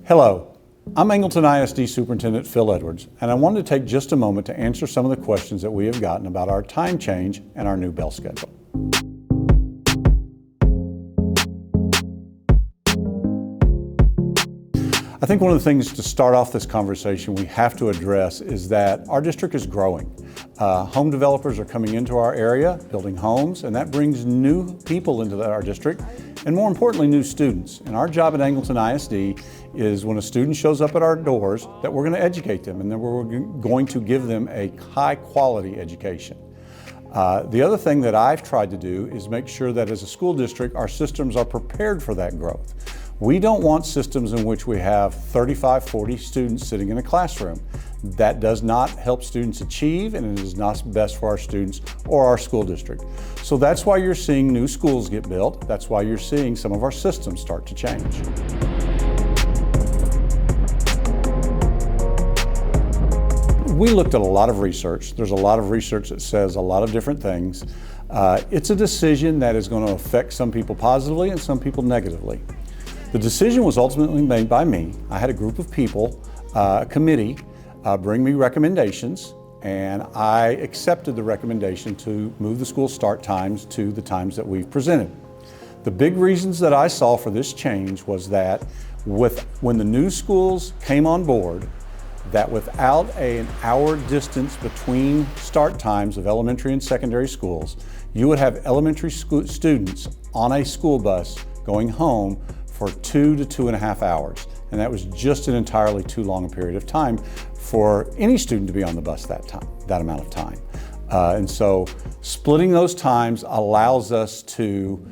Hello, I'm Angleton ISD Superintendent Phil Edwards, and I wanted to take just a moment to answer some of the questions that we have gotten about our time change and our new bell schedule. I think one of the things to start off this conversation we have to address is that our district is growing. Home developers are coming into our area, building homes, and that brings new people into our district, and more importantly, new students. And our job at Angleton ISD is when a student shows up at our doors that we're going to educate them and that we're going to give them a high quality education. The other thing that I've tried to do is make sure that as a school district, our systems are prepared for that growth. We don't want systems in which we have 35, 40 students sitting in a classroom. That does not help students achieve, and it is not best for our students or our school district. So that's why you're seeing new schools get built. That's why you're seeing some of our systems start to change. We looked at a lot of research. There's a lot of research that says a lot of different things. It's a decision that is going to affect some people positively and some people negatively. The decision was ultimately made by me. I had a group of people, a committee, bring me recommendations, and I accepted the recommendation to move the school start times to the times that we've presented. The big reasons that I saw for this change was that when the new schools came on board, that without an hour distance between start times of elementary and secondary schools, you would have elementary students on a school bus going home for 2 to 2.5 hours. And that was just an entirely too long a period of time for any student to be on the bus that amount of time. And so splitting those times allows us to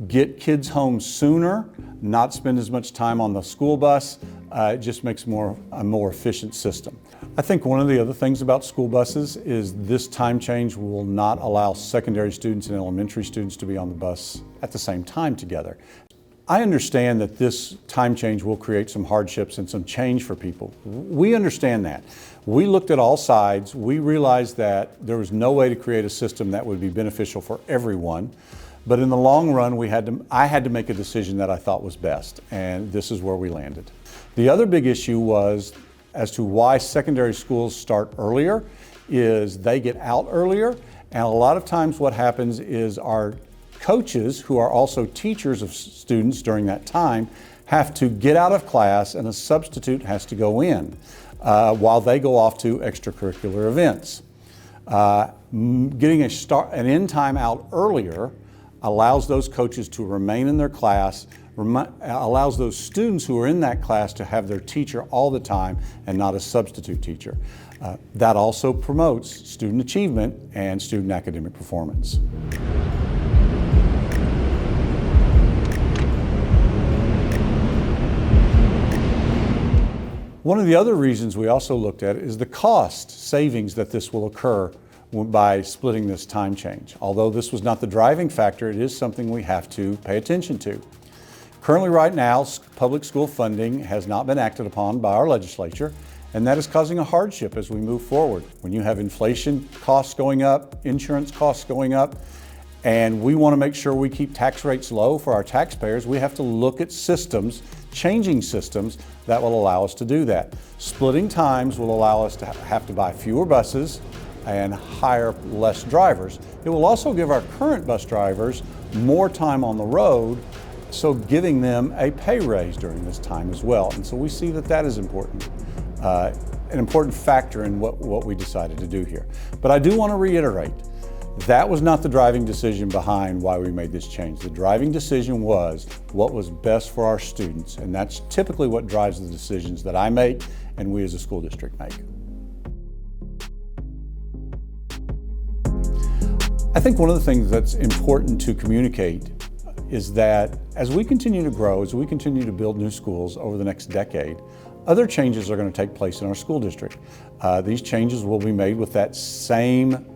get kids home sooner, not spend as much time on the school bus. It just makes a more efficient system. I think one of the other things about school buses is this time change will not allow secondary students and elementary students to be on the bus at the same time together. I understand that this time change will create some hardships and some change for people. We understand that. We looked at all sides. We realized that there was no way to create a system that would be beneficial for everyone. But in the long run, I had to make a decision that I thought was best, and this is where we landed. The other big issue was as to why secondary schools start earlier is they get out earlier, and a lot of times what happens is our coaches, who are also teachers of students during that time, have to get out of class and a substitute has to go in while they go off to extracurricular events. Getting an end time out earlier allows those coaches to remain in their class, allows those students who are in that class to have their teacher all the time and not a substitute teacher. That also promotes student achievement and student academic performance. One of the other reasons we also looked at is the cost savings that this will occur by splitting this time change. Although this was not the driving factor, it is something we have to pay attention to. Currently right now, public school funding has not been acted upon by our legislature, and that is causing a hardship as we move forward. When you have inflation costs going up, insurance costs going up, and we want to make sure we keep tax rates low for our taxpayers, we have to look at systems, changing systems that will allow us to do that. Splitting times will allow us to have to buy fewer buses and hire less drivers. It will also give our current bus drivers more time on the road, so giving them a pay raise during this time as well. And so we see that that is important, an important factor in what we decided to do here. But I do want to reiterate, that was not the driving decision behind why we made this change. The driving decision was what was best for our students, and that's typically what drives the decisions that I make and we as a school district make. I think one of the things that's important to communicate is that as we continue to grow, as we continue to build new schools over the next decade, other changes are going to take place in our school district. These changes will be made with that same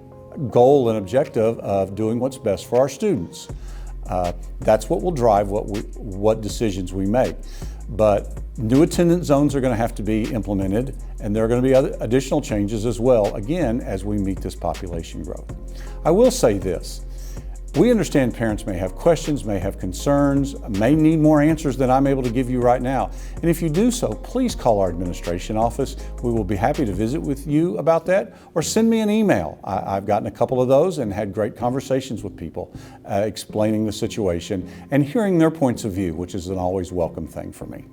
goal and objective of doing what's best for our students. That's what will drive what decisions we make. But new attendance zones are going to have to be implemented, and there are going to be other additional changes as well, again, as we meet this population growth. I will say this, We understand parents may have questions, may have concerns, may need more answers than I'm able to give you right now. And if you do so, please call our administration office. We will be happy to visit with you about that, or send me an email. I've gotten a couple of those and had great conversations with people explaining the situation and hearing their points of view, which is an always welcome thing for me.